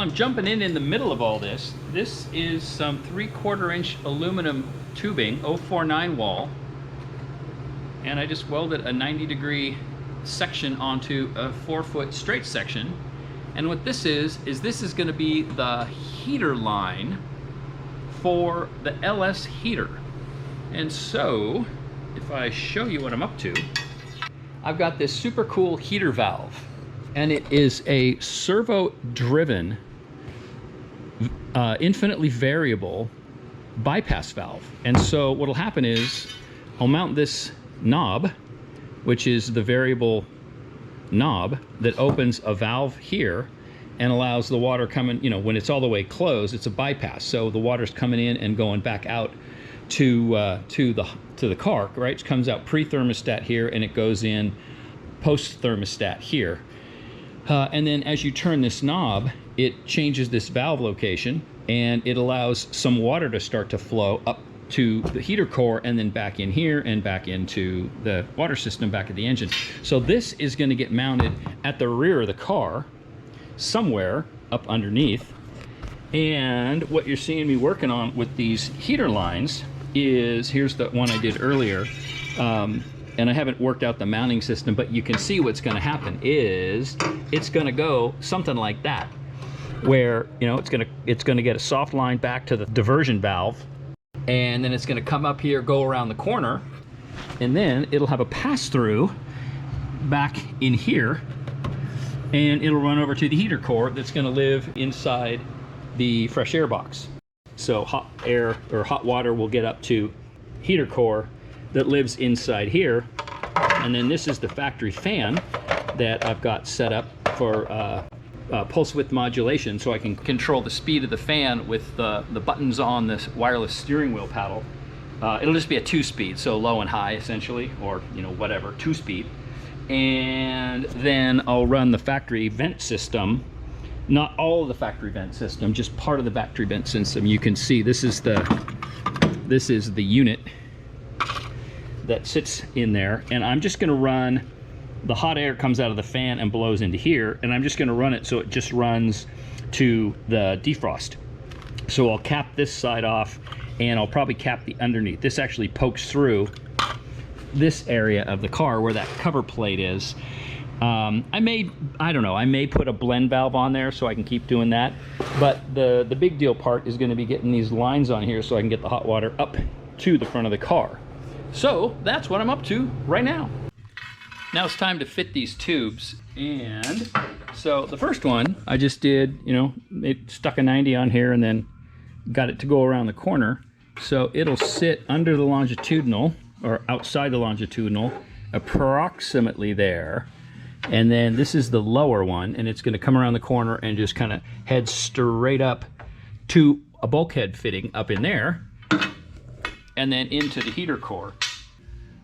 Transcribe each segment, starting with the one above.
I'm jumping in the middle of all this, this is some 3/4 inch aluminum tubing, 049 wall, and I just welded a 90-degree section onto a 4-foot straight section. And what this is this is going to be the heater line for the LS heater. And so, if I show you what I'm up to, I've got this super cool heater valve, and it is a servo-driven, infinitely variable bypass valve. And so what'll happen is I'll mount this knob, which is the variable knob that opens a valve here and allows the water coming, you know, when it's all the way closed, it's a bypass. So the water's coming in and going back out to the car, right? It comes out pre-thermostat here and it goes in post-thermostat here. And then as you turn this knob, it changes this valve location and it allows some water to start to flow up to the heater core and then back in here and back into the water system back at the engine. So this is going to get mounted at the rear of the car, somewhere up underneath. And what you're seeing me working on with these heater lines is, here's the one I did earlier, and I haven't worked out the mounting system, but you can see what's going to happen is it's going to go something like that, where, you know, it's going to get a soft line back to the diversion valve, and then it's going to come up here, go around the corner, and then it'll have a pass-through back in here, and it'll run over to the heater core that's going to live inside the fresh air box. So hot air or hot water will get up to heater core that lives inside here, and then this is the factory fan that I've got set up for pulse width modulation, so I can control the speed of the fan with the buttons on this wireless steering wheel paddle. It'll just be a 2-speed, so low and high essentially, or, you know, whatever, 2-speed. And then I'll run the factory vent system, not all of the factory vent system, just part of the factory vent system. You can see this is the unit that sits in there, and I'm just going to run, the hot air comes out of the fan and blows into here, and I'm just going to run it so it just runs to the defrost. So I'll cap this side off, and I'll probably cap the underneath. This actually pokes through this area of the car where that cover plate is. I may put a blend valve on there so I can keep doing that, but the big deal part is going to be getting these lines on here so I can get the hot water up to the front of the car. So that's what I'm up to right now. Now it's time to fit these tubes, and so the first one I just did, you know, it stuck a 90 on here and then got it to go around the corner, so it'll sit under the longitudinal or outside the longitudinal approximately there. And then this is the lower one, and it's going to come around the corner and just kind of head straight up to a bulkhead fitting up in there, and then into the heater core.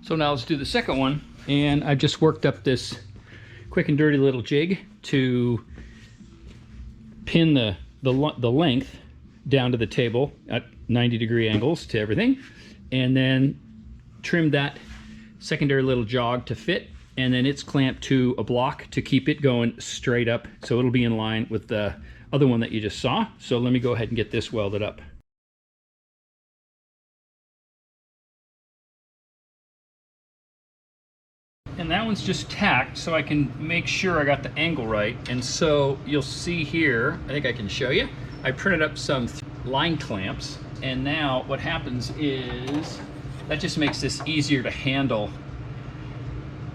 So now let's do the second one, and I've just worked up this quick and dirty little jig to pin the length down to the table at 90-degree angles to everything, and then trimmed that secondary little jog to fit, and then it's clamped to a block to keep it going straight up, so it'll be in line with the other one that you just saw. So let me go ahead and get this welded up. And that one's just tacked so I can make sure I got the angle right. And so you'll see here, I think I can show you, I printed up some line clamps, and now what happens is that just makes this easier to handle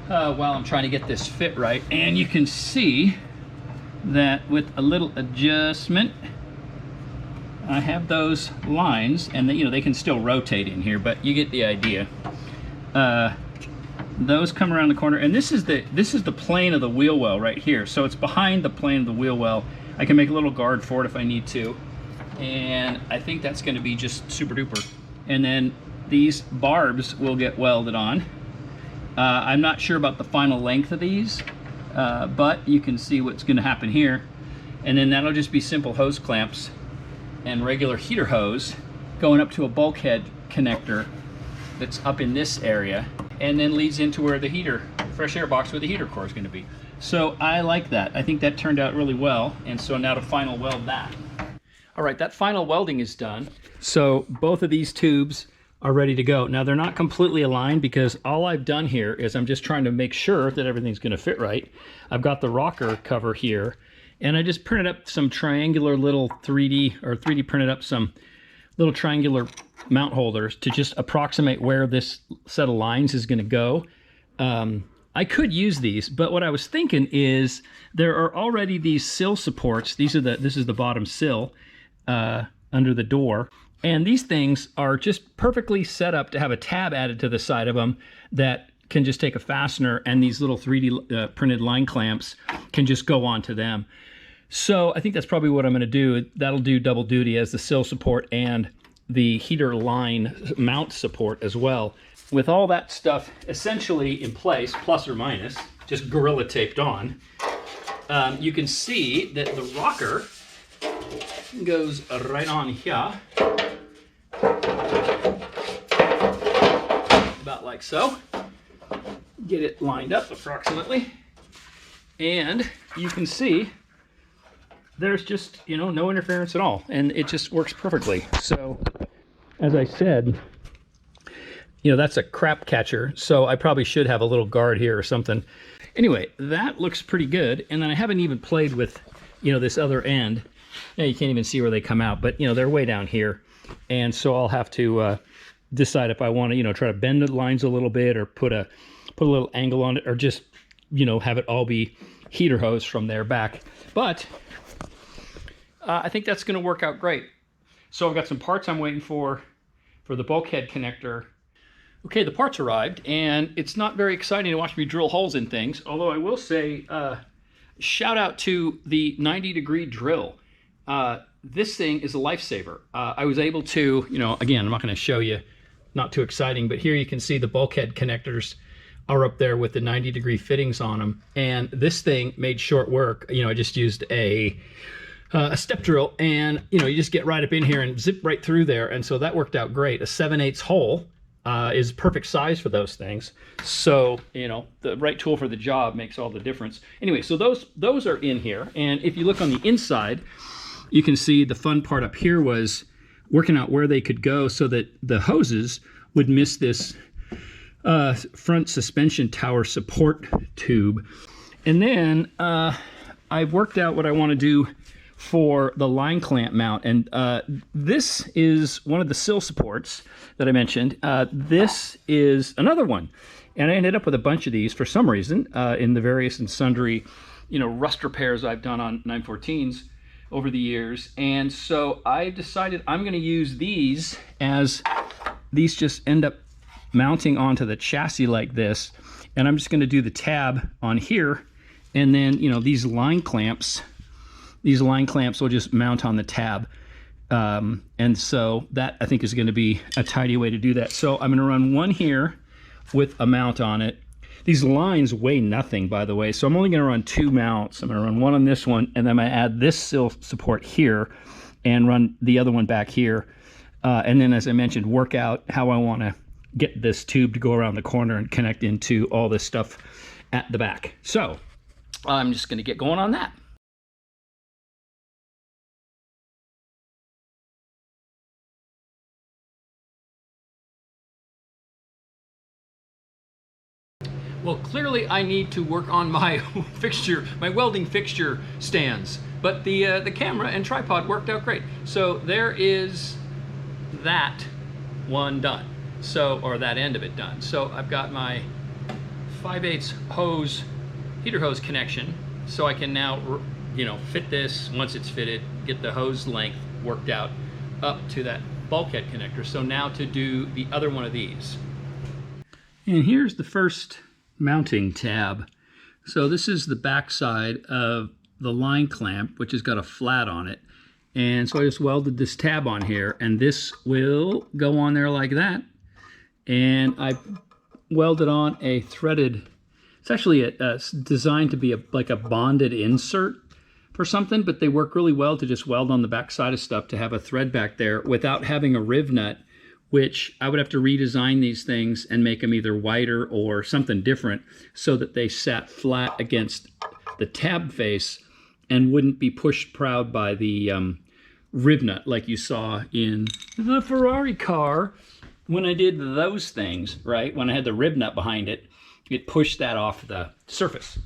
while I'm trying to get this fit right. And you can see that with a little adjustment, I have those lines, and you know, they can still rotate in here, but you get the idea. Those come around the corner, and this is the plane of the wheel well right here. So it's behind the plane of the wheel well. I can make a little guard for it if I need to, and I think that's going to be just super duper. And then these barbs will get welded on. I'm not sure about the final length of these, but you can see what's going to happen here. And then that'll just be simple hose clamps and regular heater hose going up to a bulkhead connector that's up in this area, and then leads into where the heater, fresh air box where the heater core is going to be. So I like that. I think that turned out really well. And so now to final weld that. All right, that final welding is done. So both of these tubes are ready to go. Now they're not completely aligned because all I've done here is I'm just trying to make sure that everything's gonna fit right. I've got the rocker cover here, and I just printed up some triangular little 3D printed up some little triangular mount holders to just approximate where this set of lines is gonna go. I could use these, but what I was thinking is there are already these sill supports. This is the bottom sill under the door. And these things are just perfectly set up to have a tab added to the side of them that can just take a fastener, and these little 3D printed line clamps can just go onto them. So I think that's probably what I'm gonna do. That'll do double duty as the sill support and the heater line mount support as well. With all that stuff essentially in place, plus or minus, just Gorilla taped on, you can see that the rocker goes right on here, about like so. Get it lined up approximately, and you can see there's just, you know, no interference at all, and it just works perfectly. So as I said, you know, that's a crap catcher, so I probably should have a little guard here or something. Anyway, that looks pretty good, and then I haven't even played with, you know, this other end. Now you can't even see where they come out, but you know, they're way down here, and so I'll have to decide if I want to, you know, try to bend the lines a little bit, or put a little angle on it, or just, you know, have it all be heater hose from there back. But I think that's going to work out great. So I've got some parts I'm waiting for the bulkhead connector. Okay, the parts arrived, and it's not very exciting to watch me drill holes in things, although I will say, shout out to the 90-degree drill. This thing is a lifesaver. I was able to, you know, again, I'm not going to show you, not too exciting, but here you can see the bulkhead connectors are up there with the 90-degree fittings on them, and this thing made short work. You know, I just used a step drill, and you know, you just get right up in here and zip right through there, and so that worked out great. A 7/8 hole is perfect size for those things. So, you know, the right tool for the job makes all the difference. Anyway, so those are in here, and if you look on the inside, you can see the fun part up here was working out where they could go so that the hoses would miss this front suspension tower support tube. And then I've worked out what I want to do for the line clamp mount, and this is one of the sill supports that I mentioned. This is another one, and I ended up with a bunch of these for some reason in the various and sundry, you know, rust repairs I've done on 914s over the years. And so I decided I'm going to use these, as these just end up mounting onto the chassis like this, and I'm just going to do the tab on here, and then, you know, these line clamps will just mount on the tab. And so that, I think, is going to be a tidy way to do that. So I'm going to run one here with a mount on it. These lines weigh nothing, by the way, so I'm only going to run 2 mounts. I'm going to run one on this one, and then I'm going to add this sill support here and run the other one back here. And then, as I mentioned, work out how I want to get this tube to go around the corner and connect into all this stuff at the back. So I'm just going to get going on that. Well, clearly I need to work on my my welding fixture stands, but the camera and tripod worked out great. So there is that one done, so, or that end of it done. So I've got my 5/8 hose, heater hose connection, so I can now, you know, fit this. Once it's fitted, get the hose length worked out up to that bulkhead connector. So now to do the other one of these. And here's the first mounting tab. So this is the back side of the line clamp, which has got a flat on it. And so I just welded this tab on here, and this will go on there like that. And I welded on a threaded, it's actually designed to be like a bonded insert for something, but they work really well to just weld on the back side of stuff, to have a thread back there without having a riv nut, which I would have to redesign these things and make them either wider or something different so that they sat flat against the tab face and wouldn't be pushed proud by the rib nut like you saw in the Ferrari car when I did those things, right? When I had the rib nut behind it, it pushed that off the surface.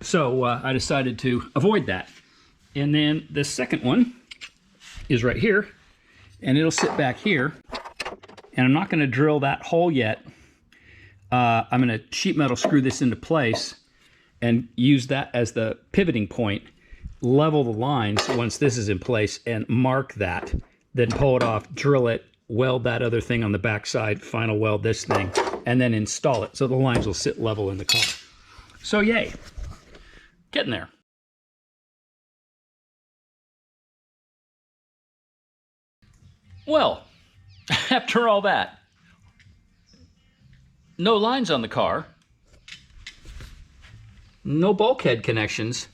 So I decided to avoid that. And then the second one is right here, and it'll sit back here. And I'm not going to drill that hole yet. I'm going to sheet metal screw this into place and use that as the pivoting point, level the lines once this is in place, and mark that. Then pull it off, drill it, weld that other thing on the back side, final weld this thing, and then install it so the lines will sit level in the car. So yay, getting there. Well, after all that, no lines on the car, no bulkhead connections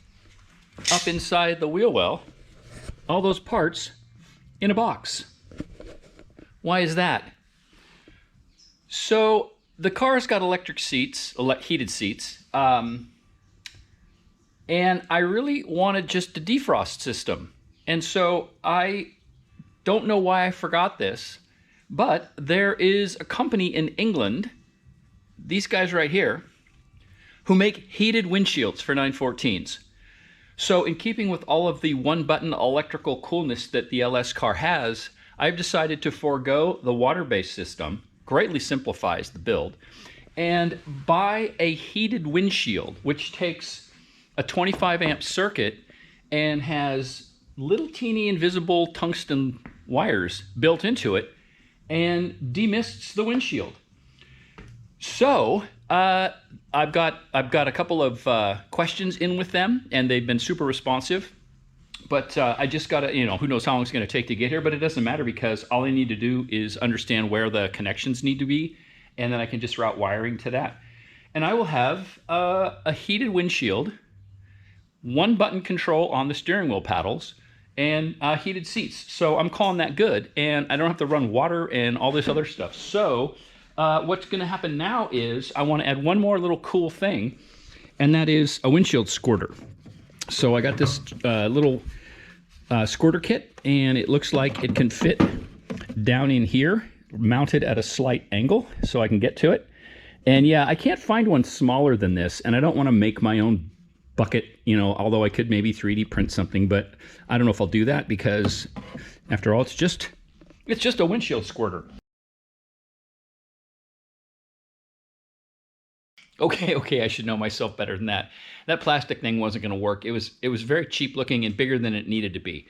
up inside the wheel well, all those parts in a box. Why is that? So the car's got electric seats, heated seats, and I really wanted just a defrost system. And so I don't know why I forgot this, but there is a company in England, these guys right here, who make heated windshields for 914s. So in keeping with all of the one-button electrical coolness that the LS car has, I've decided to forego the water-based system, greatly simplifies the build, and buy a heated windshield, which takes a 25 amp circuit and has little teeny invisible tungsten wires built into it and demists the windshield. So I've got a couple of questions in with them, and they've been super responsive. But I just got to, who knows how long it's going to take to get here, but it doesn't matter because all I need to do is understand where the connections need to be, and then I can just route wiring to that. And I will have a heated windshield, one button control on the steering wheel paddles, and heated seats. So I'm calling that good, and I don't have to run water and all this other stuff. So what's going to happen now is I want to add one more little cool thing, and that is a windshield squirter. So I got this little squirter kit, and it looks like it can fit down in here, mounted at a slight angle, so I can get to it. And yeah, I can't find one smaller than this, and I don't want to make my own bucket, although I could maybe 3D print something, but I don't know if I'll do that because after all, it's just a windshield squirter. Okay, I should know myself better than that. That plastic thing wasn't going to work. It was very cheap looking and bigger than it needed to be.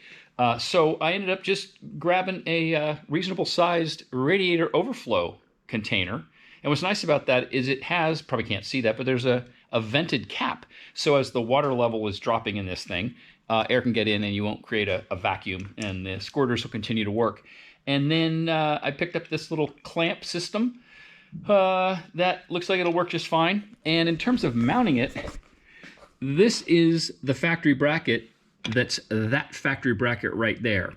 So I ended up just grabbing a reasonable sized radiator overflow container. And what's nice about that is it has, probably can't see that, but there's a vented cap. So as the water level is dropping in this thing, air can get in and you won't create a vacuum, and the squirters will continue to work. And then I picked up this little clamp system. That looks like it'll work just fine. And in terms of mounting it, this is the factory bracket. That's that factory bracket right there.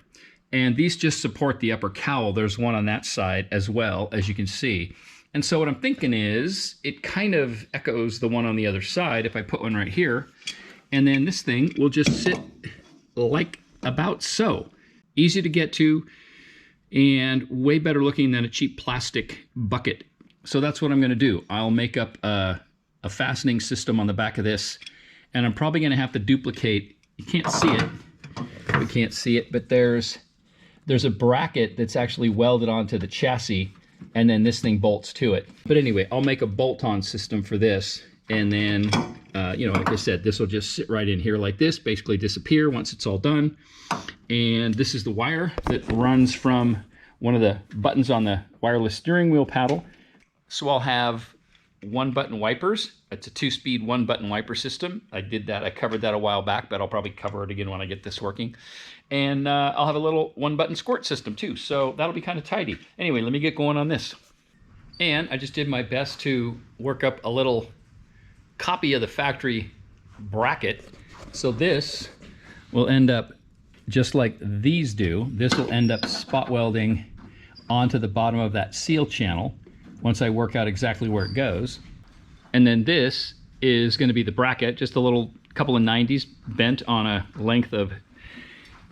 And these just support the upper cowl. There's one on that side as well, as you can see. And so what I'm thinking is it kind of echoes the one on the other side if I put one right here. And then this thing will just sit like about so. Easy to get to and way better looking than a cheap plastic bucket. So that's what I'm going to do. I'll make up a fastening system on the back of this, and I'm probably going to have to duplicate. You can't see it. We can't see it, but there's a bracket that's actually welded onto the chassis, and then this thing bolts to it. But anyway, I'll make a bolt-on system for this, and then, like I said, this will just sit right in here like this, basically disappear once it's all done. And this is the wire that runs from one of the buttons on the wireless steering wheel paddle. So I'll have one-button wipers. It's a 2-speed one-button wiper system. I did that. I covered that a while back, but I'll probably cover it again when I get this working. And I'll have a little one-button squirt system too, so that'll be kind of tidy. Anyway, let me get going on this. And I just did my best to work up a little copy of the factory bracket. So this will end up just like these do. This will end up spot welding onto the bottom of that seal channel once I work out exactly where it goes. And then this is going to be the bracket, just a little couple of 90s bent on a length of,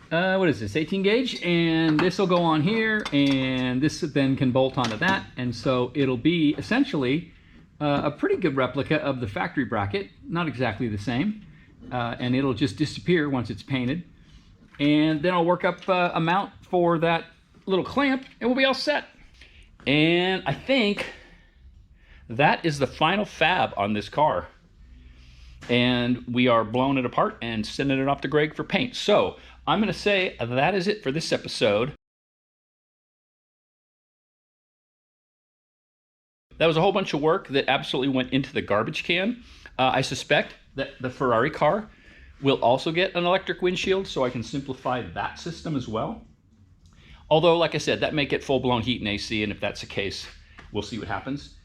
what is this, 18 gauge? And this will go on here, and this then can bolt onto that. And so it'll be essentially a pretty good replica of the factory bracket, not exactly the same. And it'll just disappear once it's painted. And then I'll work up a mount for that little clamp, and we'll be all set. And I think that is the final fab on this car. And we are blowing it apart and sending it off to Greg for paint. So I'm going to say that is it for this episode. That was a whole bunch of work that absolutely went into the garbage can. I suspect that the Ferrari car will also get an electric windshield, so I can simplify that system as well. Although, like I said, that may get full-blown heat and AC, and if that's the case, we'll see what happens.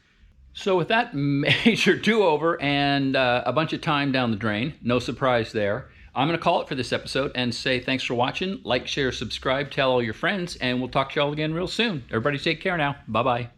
So with that major do-over and a bunch of time down the drain, no surprise there, I'm going to call it for this episode and say thanks for watching. Like, share, subscribe, tell all your friends, and we'll talk to y'all again real soon. Everybody take care now. Bye-bye.